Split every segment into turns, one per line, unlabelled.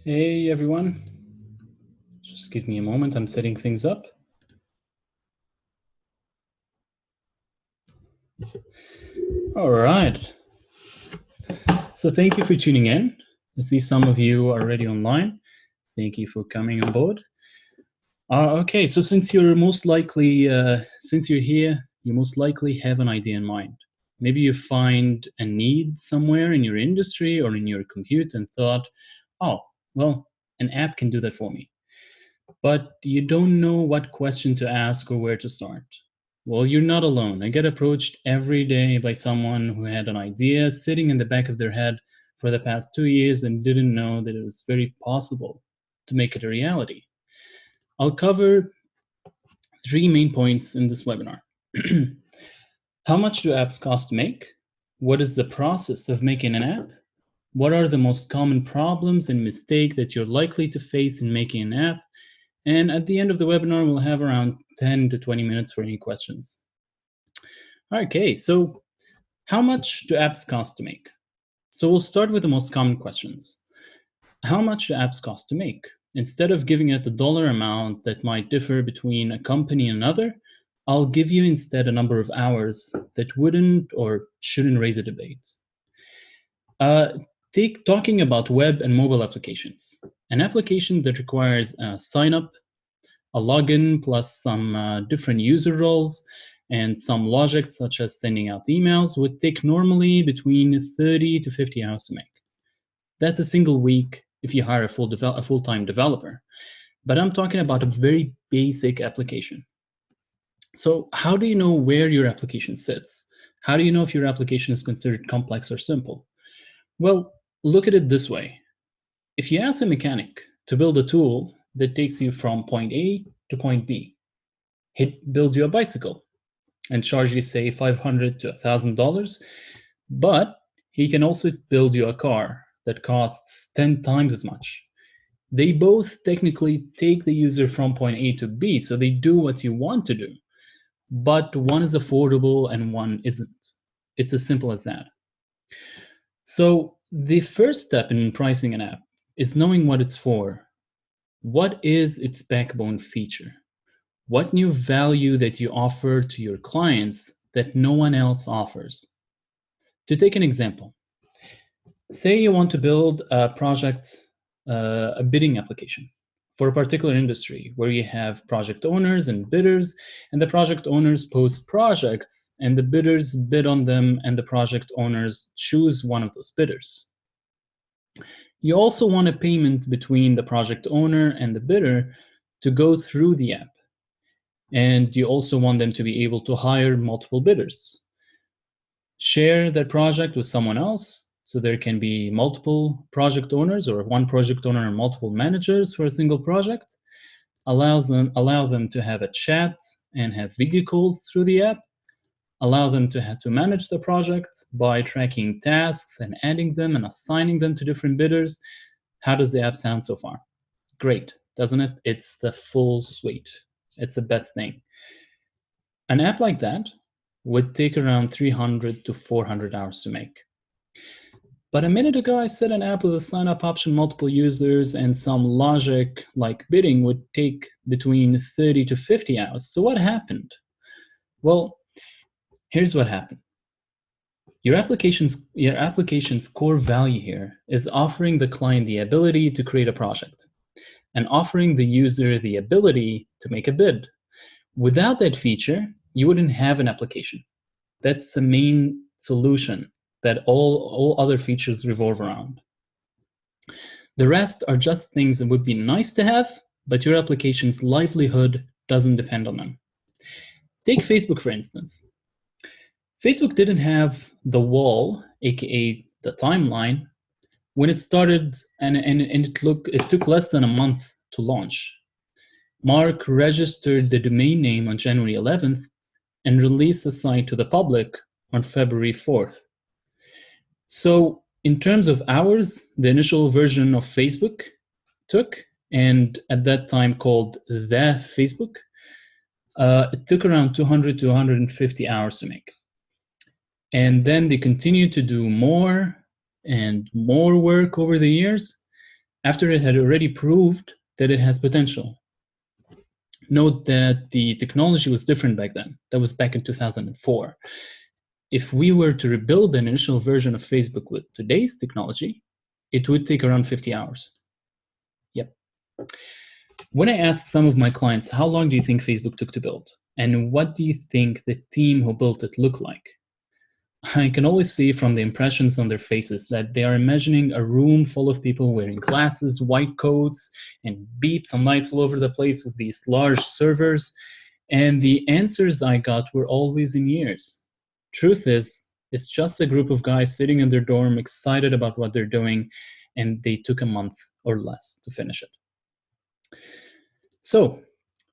Hey everyone, just give me a moment, I'm setting things up. All right, so thank you for tuning in. I see some of you are already online. Thank you for coming on board. Okay, so since you're here, you most likely have an idea in mind. Maybe you find a need somewhere in your industry or in your compute and thought, oh, well, an app can do that for me. But you don't know what question to ask or where to start. Well, you're not alone. I get approached every day by someone who had an idea sitting in the back of their head for the past 2 years and didn't know that it was very possible to make it a reality. I'll cover 3 main points in this webinar. How much do apps cost to make? What is the process of making an app? What are the most common problems and mistakes that you're likely to face in making an app? And at the end of the webinar, we'll have around 10 to 20 minutes for any questions. Okay, so how much do apps cost to make? So we'll start with the most common questions. How much do apps cost to make? Instead of giving it a dollar amount that might differ between a company and another, I'll give you instead a number of hours that wouldn't or shouldn't raise a debate. Talking about web and mobile applications. An application that requires a sign up, a login plus some different user roles and some logic such as sending out emails would take normally between 30 to 50 hours to make. That's a single week if you hire a full-time developer. But I'm talking about a very basic application. So how do you know where your application sits? How do you know if your application is considered complex or simple? Well, look at it this way. If you ask a mechanic to build a tool that takes you from point A to point B, he'd build you a bicycle and charge you, say, $500 to $1,000, but he can also build you a car that costs 10 times as much. They both technically take the user from point A to B, so they do what you want to do, but one is affordable and one isn't. It's as simple as that. So the first step in pricing an app is knowing what it's for. What is its backbone feature? What new value that you offer to your clients that no one else offers? To take an example, say you want to build a project, a bidding application for a particular industry where you have project owners and bidders, and the project owners post projects and the bidders bid on them and the project owners choose one of those bidders. You also want a payment between the project owner and the bidder to go through the app. And you also want them to be able to hire multiple bidders. Share that project with someone else, so there can be multiple project owners or one project owner and multiple managers for a single project. Allow them to have a chat and have video calls through the app. Allow them to manage the project by tracking tasks and adding them and assigning them to different bidders. How does the app sound so far? Great, doesn't it? It's the full suite. It's the best thing. An app like that would take around 300 to 400 hours to make. But a minute ago, I said an app with a sign-up option, multiple users, and some logic like bidding would take between 30 to 50 hours. So what happened? Well, here's what happened. Your application's core value here is offering the client the ability to create a project and offering the user the ability to make a bid. Without that feature, you wouldn't have an application. That's the main solution that all other features revolve around. The rest are just things that would be nice to have, but your application's livelihood doesn't depend on them. Take Facebook, for instance. Facebook didn't have the wall, aka the timeline, when it started, and it took less than a month to launch. Mark registered the domain name on January 11th and released the site to the public on February 4th. So in terms of hours, the initial version of Facebook took, and at that time called the Facebook, it took around 200 to 150 hours to make. And then they continued to do more and more work over the years. after it had already proved that it has potential. Note that the technology was different back then. That was back in 2004. If we were to rebuild an initial version of Facebook with today's technology, it would take around 50 hours. Yep. When I asked some of my clients, how long do you think Facebook took to build? And what do you think the team who built it looked like? I can always see from the impressions on their faces that they are imagining a room full of people wearing glasses, white coats, and beeps and lights all over the place with these large servers. And the answers I got were always in years. Truth is, it's just a group of guys sitting in their dorm excited about what they're doing, and they took a month or less to finish it. So,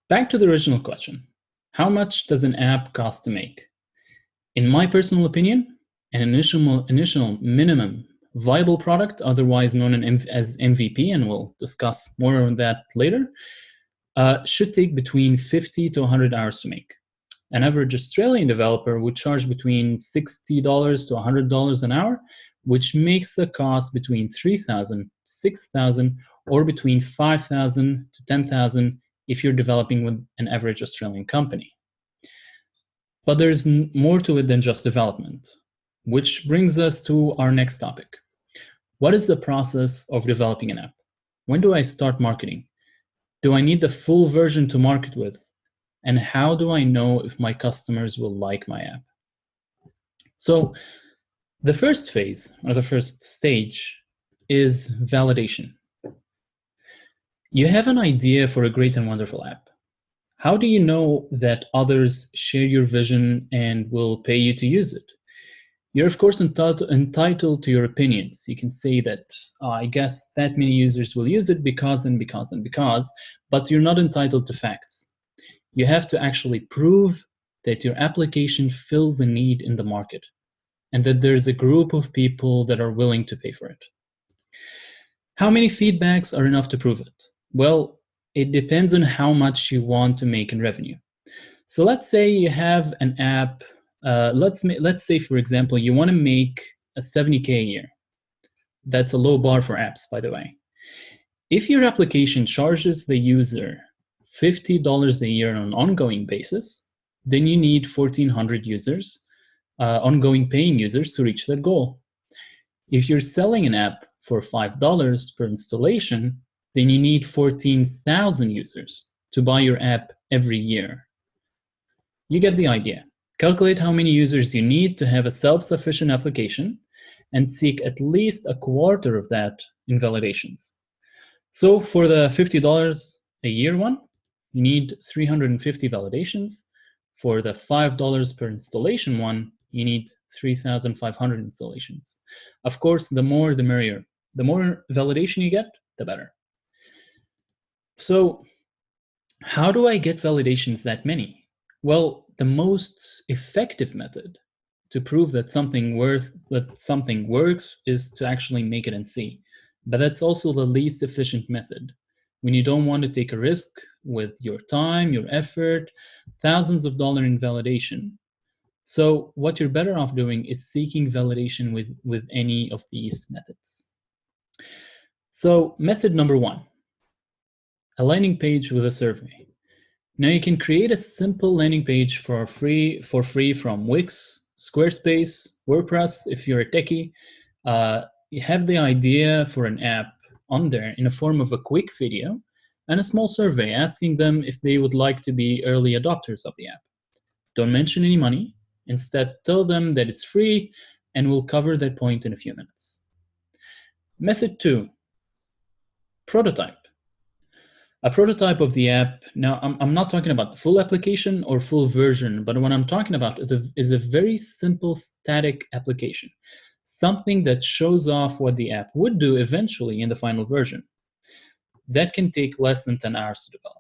back to the original question. How much does an app cost to make? In my personal opinion, an initial minimum viable product, otherwise known as MVP, and we'll discuss more on that later, should take between 50 to 100 hours to make. An average Australian developer would charge between $60 to $100 an hour, which makes the cost between $3,000 to $6,000, or between $5,000 to $10,000 if you're developing with an average Australian company. But there's more to it than just development, which brings us to our next topic. What is the process of developing an app? When do I start marketing? Do I need the full version to market with? And how do I know if my customers will like my app? So the first phase, or the first stage, is validation. You have an idea for a great and wonderful app. How do you know that others share your vision and will pay you to use it? You're, of course, entitled to your opinions. You can say that, I guess that many users will use it because and because and because, but you're not entitled to facts. You have to actually prove that your application fills a need in the market and that there's a group of people that are willing to pay for it. How many feedbacks are enough to prove it? Well, it depends on how much you want to make in revenue. So let's say you have an app, let's say, for example, you want to make a $70K a year. That's a low bar for apps, by the way. If your application charges the user $50 a year on an ongoing basis, then you need 1,400 users, ongoing paying users, to reach that goal. If you're selling an app for $5 per installation, then you need 14,000 users to buy your app every year. You get the idea. Calculate how many users you need to have a self-sufficient application and seek at least a quarter of that in validations. So for the $50 a year one, you need 350 validations. For the $5 per installation one, you need 3,500 installations. Of course, the more the merrier. The more validation you get, the better. So how do I get validations that many? Well, the most effective method to prove that something works is to actually make it and see. But that's also the least efficient method. When you don't want to take a risk with your time, your effort, thousands of dollars in validation. So what you're better off doing is seeking validation with any of these methods. So method number one, a landing page with a survey. Now you can create a simple landing page for free from Wix, Squarespace, WordPress if you're a techie. You have the idea for an app on there in the form of a quick video and a small survey asking them if they would like to be early adopters of the app. Don't mention any money. Instead, tell them that it's free, and we'll cover that point in a few minutes. Method two, prototype. A prototype of the app. Now, I'm not talking about the full application or full version, but what I'm talking about is a very simple static application, something that shows off what the app would do eventually in the final version. That can take less than 10 hours to develop.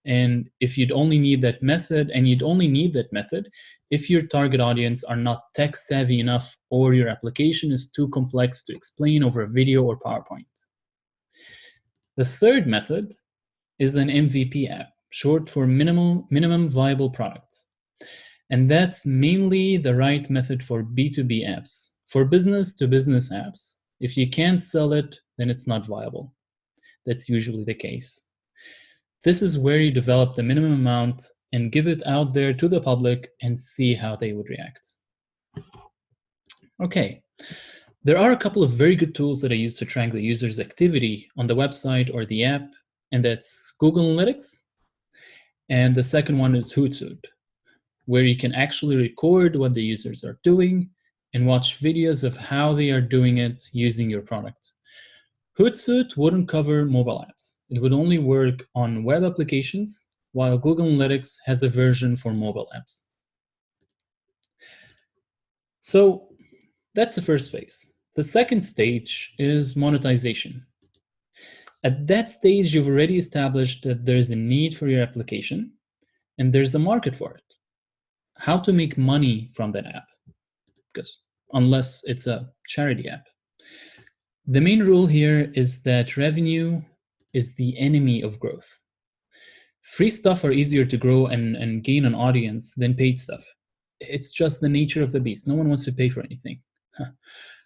And if you'd only need that method, if your target audience are not tech savvy enough or your application is too complex to explain over a video or PowerPoint. The third method is an MVP app, short for minimum viable product. And that's mainly the right method for B2B apps. For business to business apps, if you can't sell it, then it's not viable. That's usually the case. This is where you develop the minimum amount and give it out there to the public and see how they would react. Okay, there are a couple of very good tools that I use to track the user's activity on the website or the app, and that's Google Analytics. And the second one is Hootsuite, where you can actually record what the users are doing and watch videos of how they are doing it using your product. Hootsuite wouldn't cover mobile apps. It would only work on web applications, while Google Analytics has a version for mobile apps. So that's the first phase. The second stage is monetization. At that stage, you've already established that there's a need for your application and there's a market for it. How to make money from that app? Because unless it's a charity app. The main rule here is that revenue is the enemy of growth. Free stuff are easier to grow and gain an audience than paid stuff. It's just the nature of the beast. No one wants to pay for anything.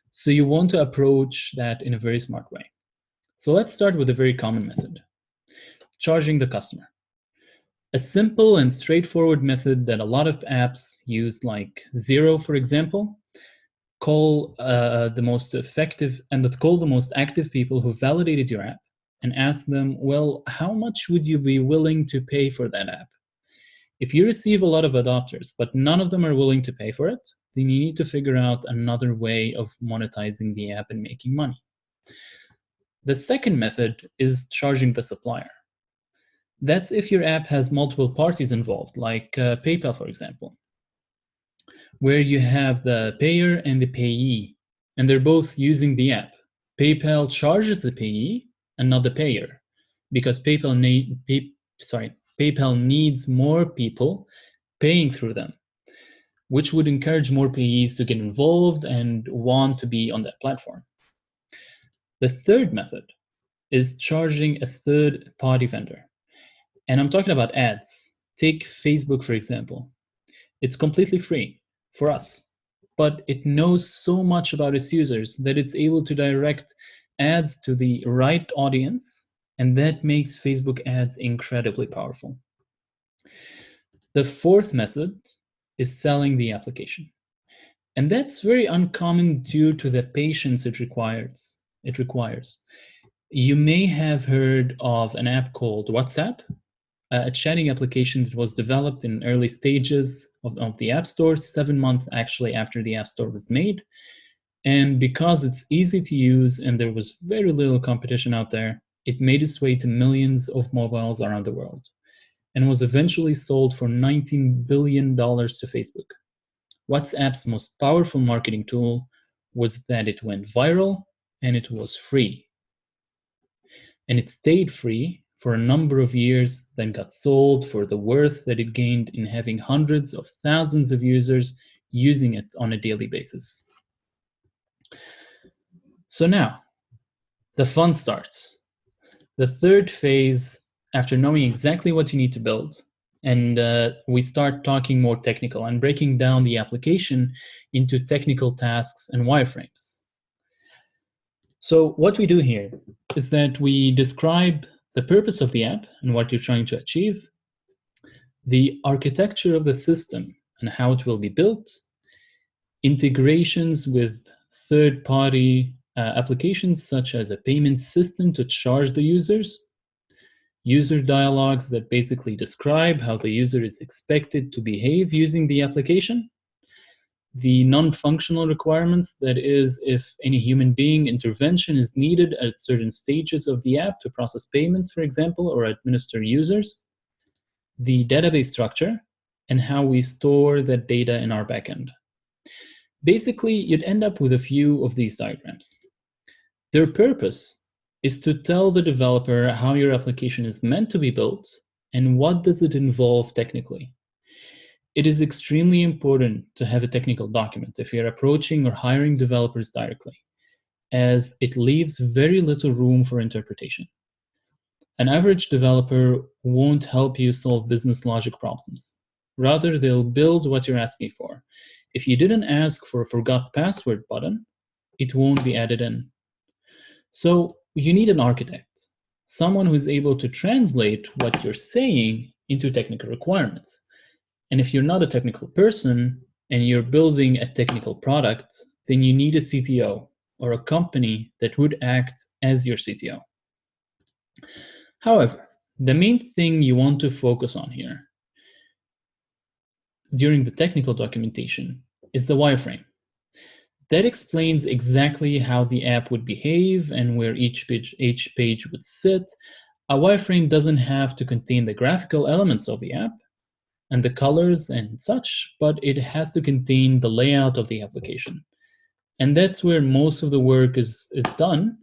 So you want to approach that in a very smart way. So let's start with a very common method, charging the customer. A simple and straightforward method that a lot of apps use, like Xero, for example, call the most active people who validated your app and ask them, well, how much would you be willing to pay for that app? If you receive a lot of adopters, but none of them are willing to pay for it, then you need to figure out another way of monetizing the app and making money. The second method is charging the supplier. That's if your app has multiple parties involved, like PayPal, for example, where you have the payer and the payee, and they're both using the app. PayPal charges the payee and not the payer, because PayPal needs more people paying through them, which would encourage more payees to get involved and want to be on that platform. The third method is charging a third-party vendor. And I'm talking about ads. Take Facebook, for example. It's completely free for us, but it knows so much about its users that it's able to direct ads to the right audience, and that makes Facebook ads incredibly powerful. The fourth method is selling the application. And that's very uncommon due to the patience it requires. You may have heard of an app called WhatsApp, a chatting application that was developed in early stages of the App Store, 7 months actually after the App Store was made. And because it's easy to use and there was very little competition out there, it made its way to millions of mobiles around the world and was eventually sold for $19 billion to Facebook. WhatsApp's most powerful marketing tool was that it went viral and it was free. And it stayed free for a number of years, then got sold for the worth that it gained in having hundreds of thousands of users using it on a daily basis. So now, the fun starts. The third phase, after knowing exactly what you need to build, and we start talking more technical and breaking down the application into technical tasks and wireframes. So what we do here is that we describe the purpose of the app and what you're trying to achieve, the architecture of the system and how it will be built, integrations with third-party applications such as a payment system to charge the users, user dialogues that basically describe how the user is expected to behave using the application, the non-functional requirements, that is, if any human being intervention is needed at certain stages of the app to process payments, for example, or administer users, the database structure, and how we store that data in our backend. Basically, you'd end up with a few of these diagrams. Their purpose is to tell the developer how your application is meant to be built and what does it involve technically. It is extremely important to have a technical document if you're approaching or hiring developers directly, as it leaves very little room for interpretation. An average developer won't help you solve business logic problems. Rather, they'll build what you're asking for. If you didn't ask for a forgot password button, it won't be added in. So you need an architect. someone who's able to translate what you're saying into technical requirements. And if you're not a technical person and you're building a technical product, then you need a CTO or a company that would act as your CTO. However, the main thing you want to focus on here during the technical documentation is the wireframe. That explains exactly how the app would behave and where each page would sit. A wireframe doesn't have to contain the graphical elements of the app and the colors and such, but it has to contain the layout of the application. And that's where most of the work is done.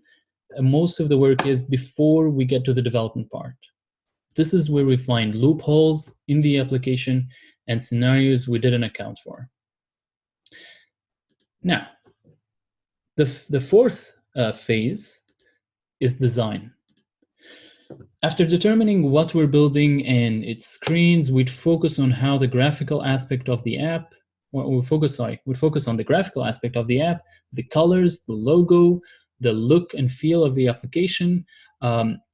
Most of the work is before we get to the development part. This is where we find loopholes in the application and scenarios we didn't account for. Now, the fourth phase is design. After determining what we're building and its screens, we'd focus on how the graphical aspect of the app, we'd focus on the graphical aspect of the app, the colors, the logo, the look and feel of the application.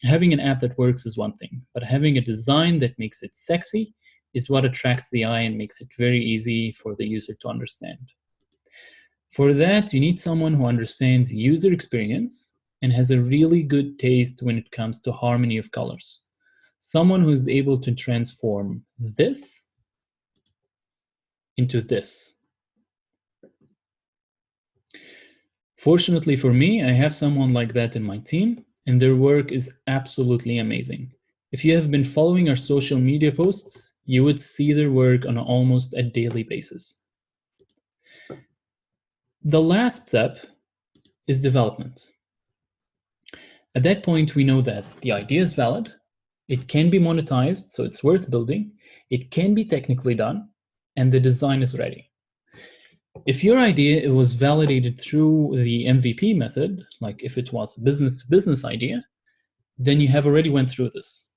Having an app that works is one thing, but having a design that makes it sexy is what attracts the eye and makes it very easy for the user to understand. For that, you need someone who understands user experience and has a really good taste when it comes to harmony of colors. Someone who's able to transform this into this. Fortunately for me, I have someone like that in my team, and their work is absolutely amazing. If you have been following our social media posts, you would see their work on almost a daily basis. The last step is development. At that point, we know that the idea is valid, it can be monetized, so it's worth building, it can be technically done, and the design is ready. If your idea was validated through the MVP method, like if it was a business-to-business idea, then you have already went through this.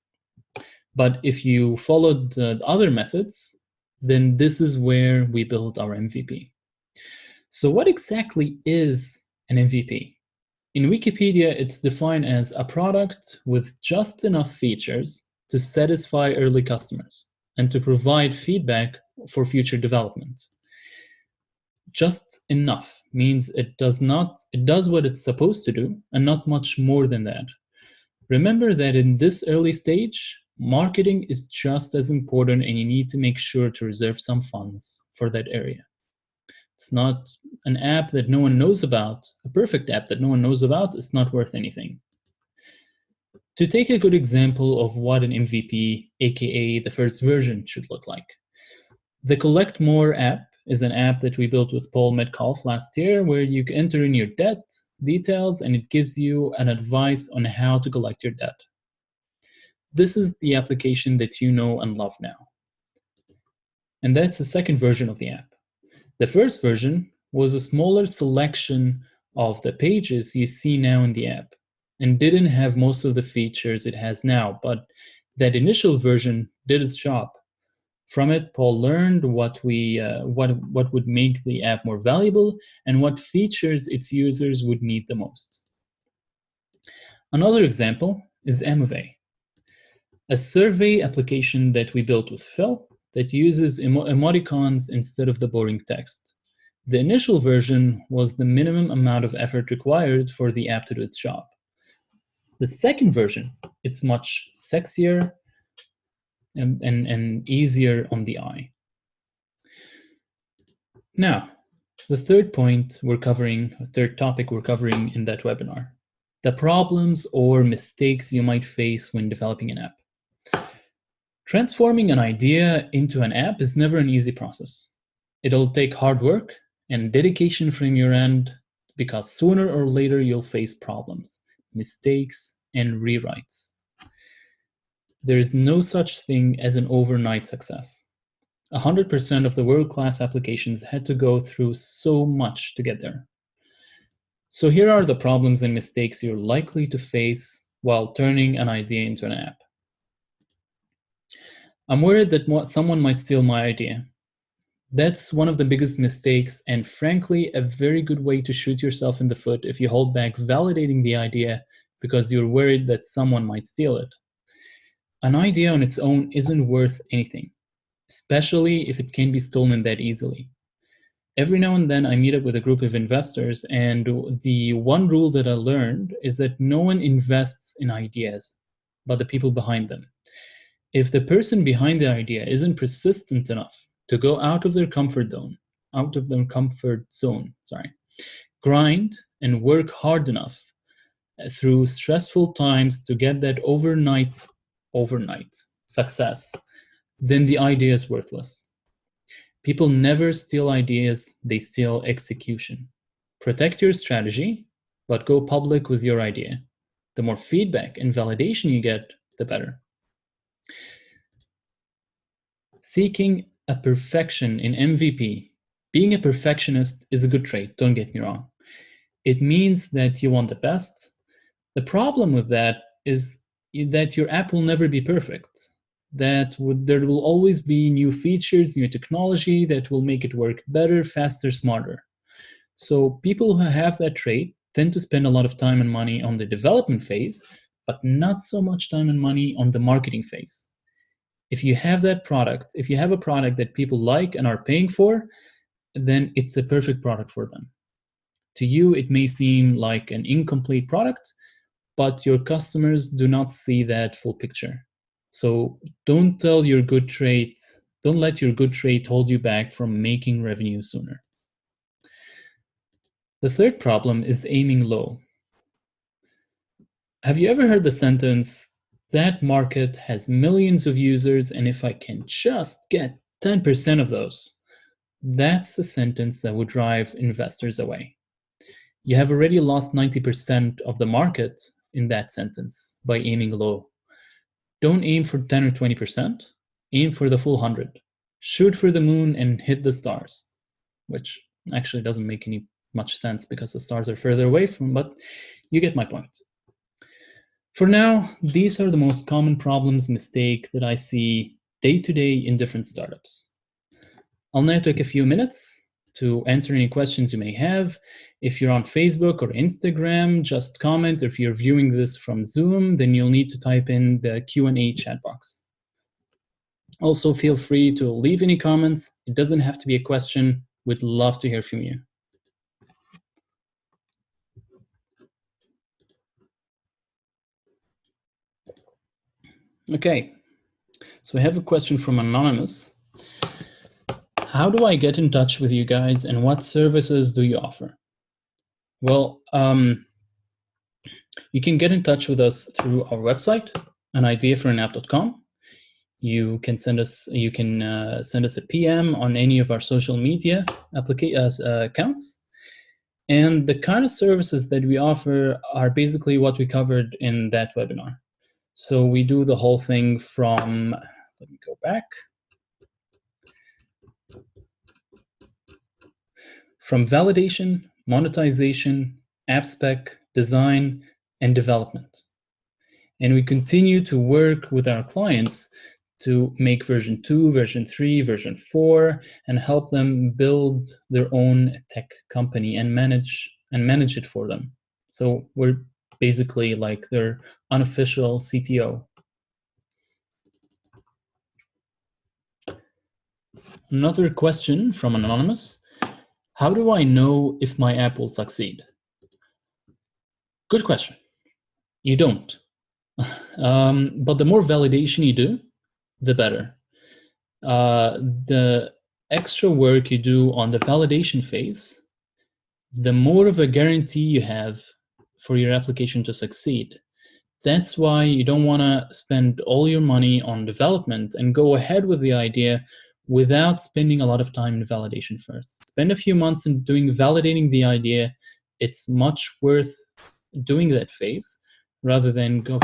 But if you followed other methods, then this is where we build our MVP. So what exactly is an MVP? In Wikipedia, it's defined as a product with just enough features to satisfy early customers and to provide feedback for future development. Just enough means it does what it's supposed to do and not much more than that. Remember that in this early stage, marketing is just as important, and you need to make sure to reserve some funds for that area. It's not an app that no one knows about, a perfect app that no one knows about is not worth anything. To take a good example of what an MVP, aka the first version, should look like. The Collect More app is an app that we built with Paul Metcalf last year, where you can enter in your debt details and it gives you an advice on how to collect your debt. This is the application that you know and love now. And that's the second version of the app. The first version was a smaller selection of the pages you see now in the app and didn't have most of the features it has now, but that initial version did its job. From it, Paul learned what would make the app more valuable and what features its users would need the most. Another example is Emovet, a survey application that we built with Phil that uses emoticons instead of the boring text. The initial version was the minimum amount of effort required for the app to do its job. The second version, it's much sexier and easier on the eye. Now, the third topic we're covering in that webinar, the problems or mistakes you might face when developing an app. Transforming an idea into an app is never an easy process. It'll take hard work and dedication from your end, because sooner or later you'll face problems, mistakes, and rewrites. There is no such thing as an overnight success. 100% of the world-class applications had to go through so much to get there. So here are the problems and mistakes you're likely to face while turning an idea into an app. I'm worried that someone might steal my idea. That's one of the biggest mistakes, and frankly, a very good way to shoot yourself in the foot if you hold back validating the idea because you're worried that someone might steal it. An idea on its own isn't worth anything, especially if it can be stolen that easily. Every now and then I meet up with a group of investors, and the one rule that I learned is that no one invests in ideas, but the people behind them. If the person behind the idea isn't persistent enough to go out of their comfort zone, grind and work hard enough through stressful times to get that overnight success, then the idea is worthless. People never steal ideas, they steal execution. Protect your strategy, but go public with your idea. The more feedback and validation you get, the better. Seeking a perfection in MVP. Being a perfectionist is a good trait, don't get me wrong. It means that you want the best. The problem with that is that your app will never be perfect. There will always be new features, new technology that will make it work better, faster, smarter. So people who have that trait tend to spend a lot of time and money on the development phase, but not so much time and money on the marketing phase. If you have a product that people like and are paying for, then it's a perfect product for them. To you, it may seem like an incomplete product, but your customers do not see that full picture. So don't let your good trait hold you back from making revenue sooner. The third problem is aiming low. Have you ever heard the sentence, that market has millions of users, and if I can just get 10% of those? That's a sentence that would drive investors away. You have already lost 90% of the market in that sentence by aiming low. Don't aim for 10 or 20%, aim for the full 100. Shoot for the moon and hit the stars, which actually doesn't make much sense because the stars are further away but you get my point. For now, these are the most common mistakes that I see day to day in different startups. I'll now take a few minutes to answer any questions you may have. If you're on Facebook or Instagram, just comment. If you're viewing this from Zoom, then you'll need to type in the Q&A chat box. Also, feel free to leave any comments. It doesn't have to be a question. We'd love to hear from you. Okay, so I have a question from Anonymous. How do I get in touch with you guys, and what services do you offer? Well, you can get in touch with us through our website, anideaforanapp.com. You can send us a PM on any of our social media accounts. And the kind of services that we offer are basically what we covered in that webinar. So we do the whole thing from, let me go back, from validation, monetization, app spec, design, and development. And we continue to work with our clients to make version 2, version 3, version 4, and help them build their own tech company and manage it for them. So we're basically like their unofficial CTO. Another question from Anonymous. How do I know if my app will succeed? Good question. You don't. But the more validation you do, the better. The extra work you do on the validation phase, the more of a guarantee you have for your application to succeed. That's why you don't want to spend all your money on development and go ahead with the idea without spending a lot of time in validation first. Spend a few months in validating the idea. It's much worth doing that phase rather than go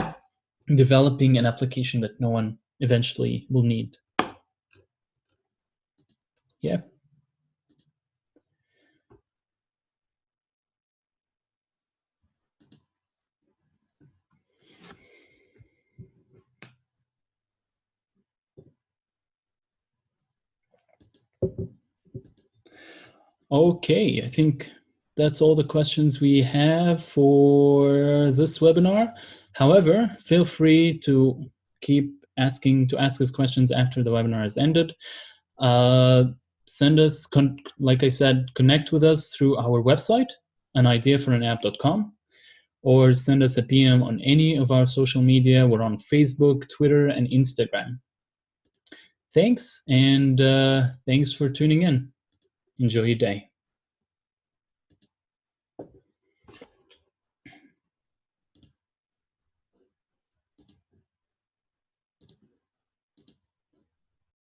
developing an application that no one eventually will need. Yeah. Okay, I think that's all the questions we have for this webinar. However, feel free to keep ask us questions after the webinar has ended. Send us, like I said, connect with us through our website, anideaforanapp.com, or send us a PM on any of our social media. We're on Facebook, Twitter, and Instagram. Thanks, and thanks for tuning in. Enjoy your day.